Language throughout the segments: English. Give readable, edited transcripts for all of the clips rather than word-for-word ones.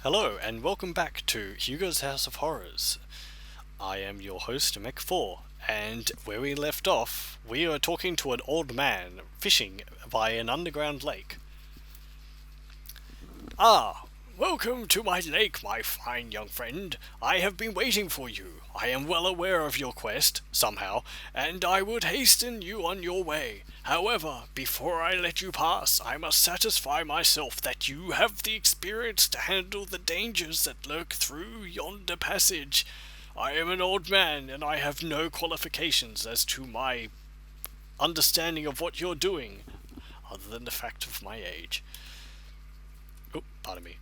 Hello, and welcome back to Hugo's House of Horrors. I am your host, Mech 4, and where we left off, we are talking to an old man fishing by an underground lake. Ah, welcome to my lake, my fine young friend. I have been waiting for you. I am well aware of your quest, somehow, and I would hasten you on your way. However, before I let you pass, I must satisfy myself that you have the experience to handle the dangers that lurk through yonder passage. I am an old man, and I have no qualifications as to my understanding of what you're doing, other than the fact of my age. Oh, pardon me.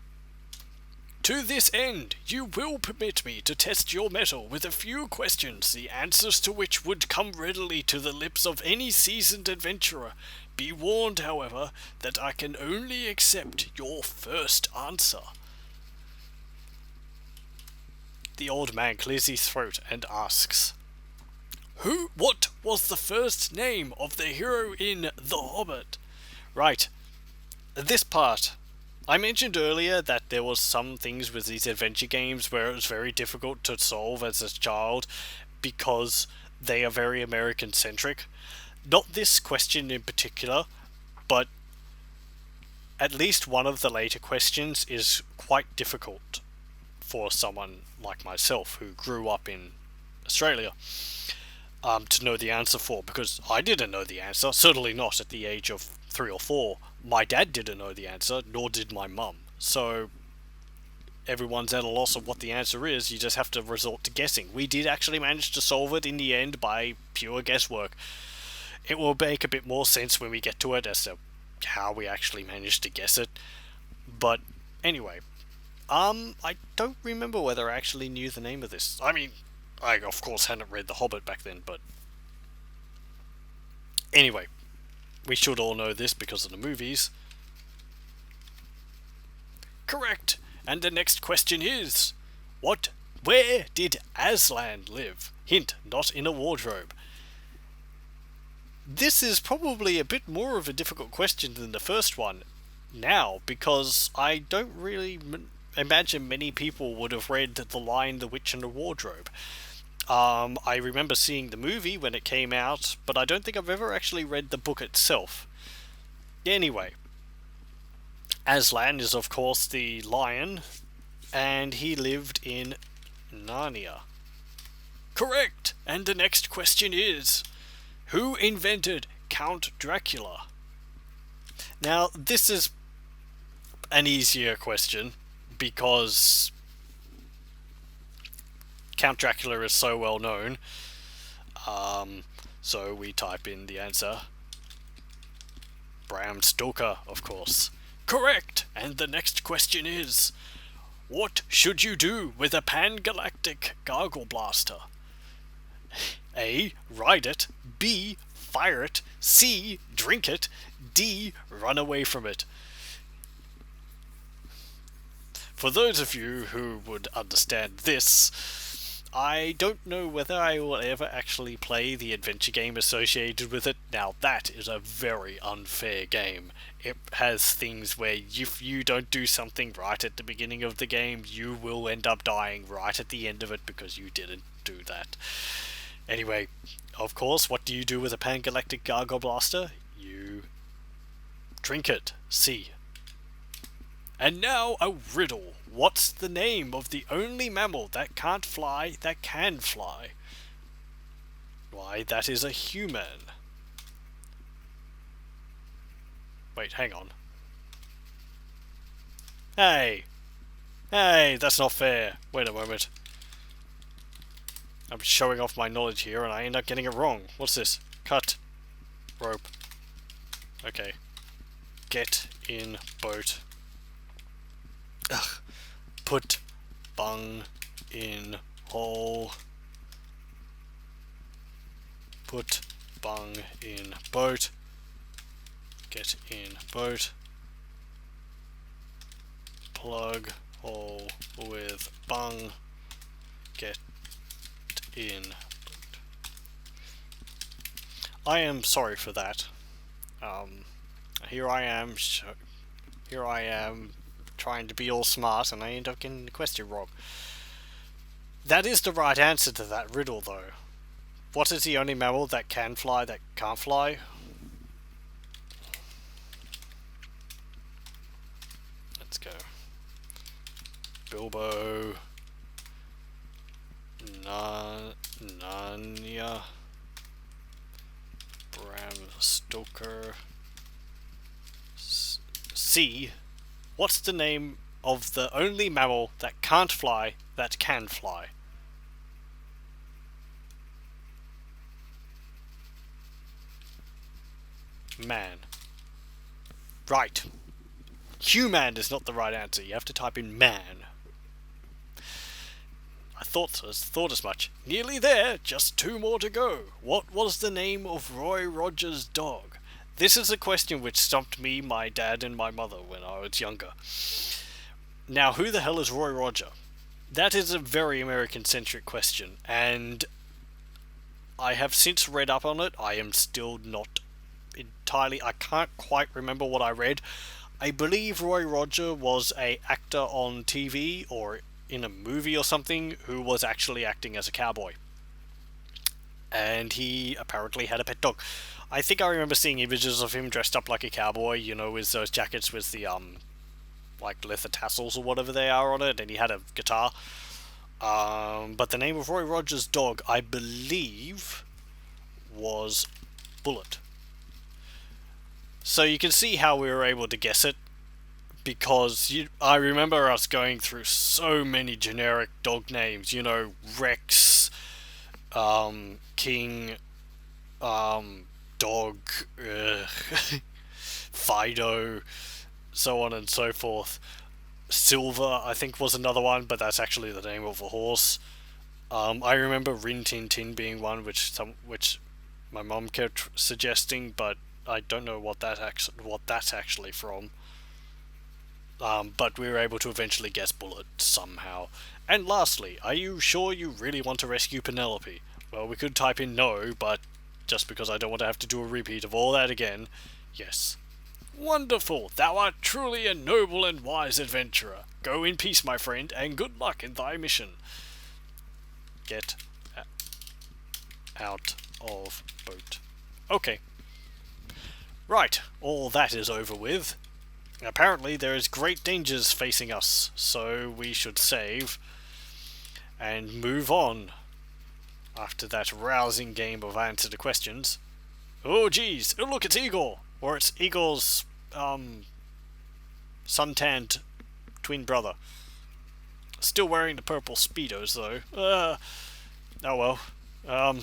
To this end, you will permit me to test your mettle with a few questions, the answers to which would come readily to the lips of any seasoned adventurer. Be warned, however, that I can only accept your first answer. The old man clears his throat and asks, What was the first name of the hero in The Hobbit? Right, this part. I mentioned earlier that there was some things with these adventure games where it was very difficult to solve as a child because they are very American centric. Not this question in particular, but at least one of the later questions is quite difficult for someone like myself who grew up in Australia to know the answer for, because I didn't know the answer, certainly not at the age of 3 or 4. My dad didn't know the answer, nor did my mum. So everyone's at a loss of what the answer is. You just have to resort to guessing. We did actually manage to solve it in the end by pure guesswork. It will make a bit more sense when we get to it as to how we actually managed to guess it. But anyway, I don't remember whether I actually knew the name of this. I mean, I of course hadn't read The Hobbit back then, but anyway, we should all know this because of the movies. Correct. And the next question is, where did Aslan live? Hint, not in a wardrobe. This is probably a bit more of a difficult question than the first one now, because I don't really imagine many people would have read the line "The Witch in the Wardrobe." I remember seeing the movie when it came out, but I don't think I've ever actually read the book itself. Anyway, Aslan is of course the lion, and he lived in Narnia. Correct! And the next question is, who invented Count Dracula? Now, this is an easier question, because Count Dracula is so well known. So we type in the answer. Bram Stoker, of course. Correct! And the next question is, what should you do with a pan-galactic gargle blaster? A. Ride it. B. Fire it. C. Drink it. D. Run away from it. For those of you who would understand this, I don't know whether I will ever actually play the adventure game associated with it. Now, that is a very unfair game. It has things where if you don't do something right at the beginning of the game, you will end up dying right at the end of it because you didn't do that. Anyway, of course, what do you do with a pan-galactic gargle blaster? You drink it. C. And now a riddle. What's the name of the only mammal that can't fly that can fly? Why, that is a human. Wait, hang on. Hey, that's not fair. Wait a moment. I'm showing off my knowledge here and I end up getting it wrong. What's this? Cut. Rope. Okay. Get in boat. Ugh. Put bung in hole. Put bung in boat. Get in boat. Plug hole with bung. Get in boat. I am sorry for that. Here I am trying to be all smart and I end up getting the question wrong. That is the right answer to that riddle, though. What is the only mammal that can fly that can't fly? Let's go. Bilbo. Narnia. Bram Stoker. C. What's the name of the only mammal that can't fly that can fly? Man. Right. Human is not the right answer. You have to type in man. I thought as much. Nearly there. Just 2 more to go. What was the name of Roy Rogers' dog? This is a question which stumped me, my dad, and my mother when I was younger. Now, who the hell is Roy Roger? That is a very American-centric question, and I have since read up on it. I am still not entirely... I can't quite remember what I read. I believe Roy Roger was an actor on TV or in a movie or something who was actually acting as a cowboy. And he apparently had a pet dog. I think I remember seeing images of him dressed up like a cowboy, you know, with those jackets with the, like leather tassels or whatever they are on it, and he had a guitar. But the name of Roy Rogers' dog, I believe, was Bullet. So you can see how we were able to guess it, because I remember us going through so many generic dog names, you know, Rex, King, Dog, Fido, so on and so forth. Silver, I think, was another one, but that's actually the name of a horse. I remember Rin Tin Tin being one, which my mom kept suggesting, but I don't know what that's actually from. But we were able to eventually guess Bullet somehow. And lastly, are you sure you really want to rescue Penelope? Well, we could type in no, but just because I don't want to have to do a repeat of all that again, yes. Wonderful! Thou art truly a noble and wise adventurer. Go in peace, my friend, and good luck in thy mission. Get out of boat. Okay. Right, all that is over with. Apparently there is great dangers facing us, so we should save and move on after that rousing game of answer to questions. Oh geez, oh look, it's Igor! Or it's Igor's, suntanned twin brother. Still wearing the purple Speedos, though. Oh well.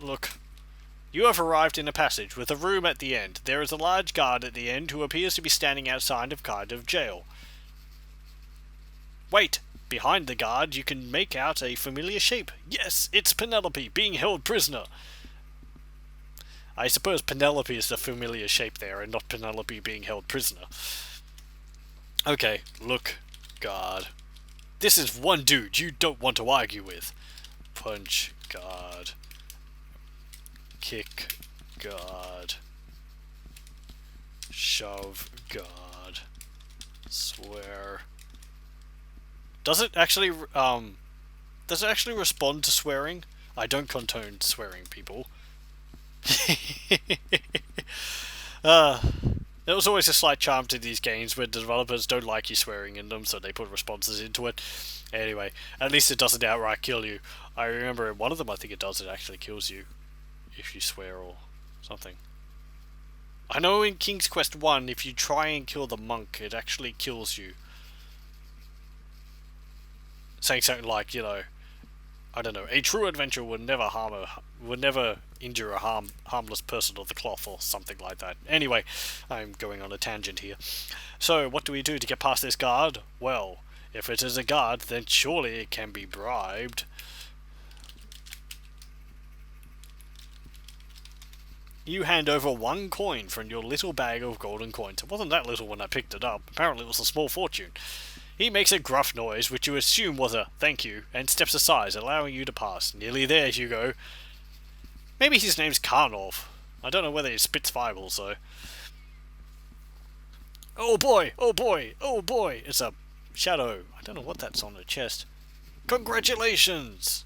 Look. You have arrived in a passage with a room at the end. There is a large guard at the end who appears to be standing outside of Cardiff Jail. Wait! Behind the guard you can make out a familiar shape. Yes, it's Penelope being held prisoner. I suppose Penelope is the familiar shape there, and not Penelope being held prisoner. Okay, look, guard. This is one dude you don't want to argue with. Punch guard. Kick guard. Shove guard. Swear. Does it actually respond to swearing? I don't condone swearing, people. There was always a slight charm to these games where developers don't like you swearing in them, so they put responses into it. Anyway, at least it doesn't outright kill you. I remember in one of them, I think it does, it actually kills you if you swear or something. I know in King's Quest 1, if you try and kill the monk, it actually kills you. Saying something like, you know, I don't know, a true adventurer would never injure a harmless person of the cloth or something like that. Anyway, I'm going on a tangent here. So, what do we do to get past this guard? Well, if it is a guard, then surely it can be bribed. You hand over 1 coin from your little bag of golden coins. It wasn't that little when I picked it up. Apparently it was a small fortune. He makes a gruff noise, which you assume was a thank you, and steps aside, allowing you to pass. Nearly there, Hugo. Maybe his name's Karnov. I don't know whether he spits fireballs, though. Oh boy, oh boy, oh boy. It's a shadow. I don't know what that's on the chest. Congratulations!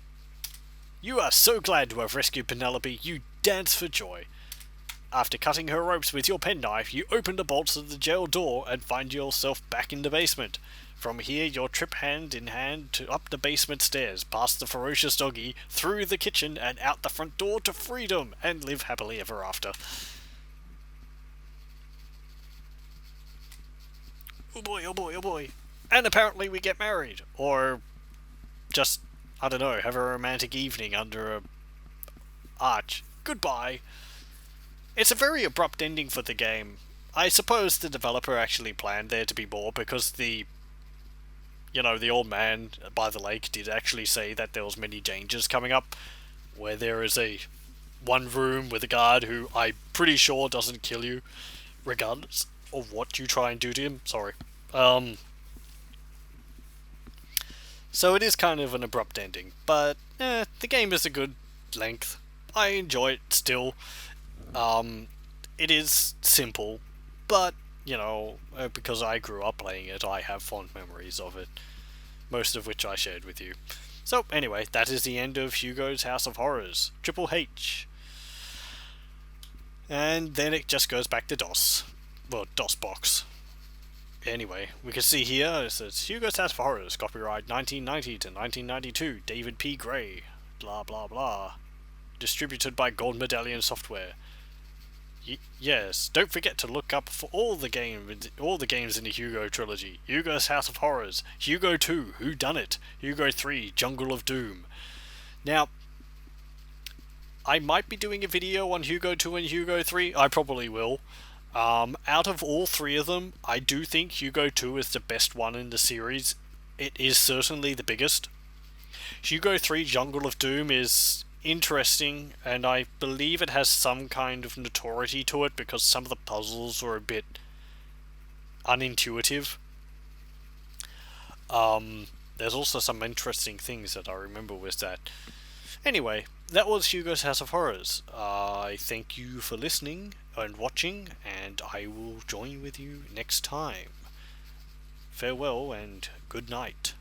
You are so glad to have rescued Penelope, you dance for joy. After cutting her ropes with your penknife, you open the bolts of the jail door and find yourself back in the basement. From here, you'll trip hand in hand up the basement stairs, past the ferocious doggy, through the kitchen, and out the front door to freedom, and live happily ever after. Oh boy, oh boy, oh boy. And apparently we get married. Or just, I don't know, have a romantic evening under a arch. Goodbye. It's a very abrupt ending for the game. I suppose the developer actually planned there to be more because the old man by the lake did actually say that there was many dangers coming up, where there is a one room with a guard who I'm pretty sure doesn't kill you, regardless of what you try and do to him. Sorry. So it is kind of an abrupt ending, but the game is a good length. I enjoy it still. It is simple, but because I grew up playing it, I have fond memories of it, most of which I shared with you. So anyway, that is the end of Hugo's House of Horrors, Triple H. And then it just goes back to DOS. Well, DOS box. Anyway, we can see here, it says Hugo's House of Horrors, copyright 1990 to 1992, David P. Gray, blah blah blah. Distributed by Gold Medallion Software. Yes, don't forget to look up for all the games in the Hugo trilogy. Hugo's House of Horrors, Hugo 2, Who Done It, Hugo 3, Jungle of Doom. Now, I might be doing a video on Hugo 2 and Hugo 3, I probably will. Out of all three of them, I do think Hugo 2 is the best one in the series. It is certainly the biggest. Hugo 3, Jungle of Doom is interesting, and I believe it has some kind of notoriety to it because some of the puzzles are a bit unintuitive. There's also some interesting things that I remember with that. Anyway, that was Hugo's House of Horrors. I thank you for listening and watching, and I will join with you next time. Farewell and good night.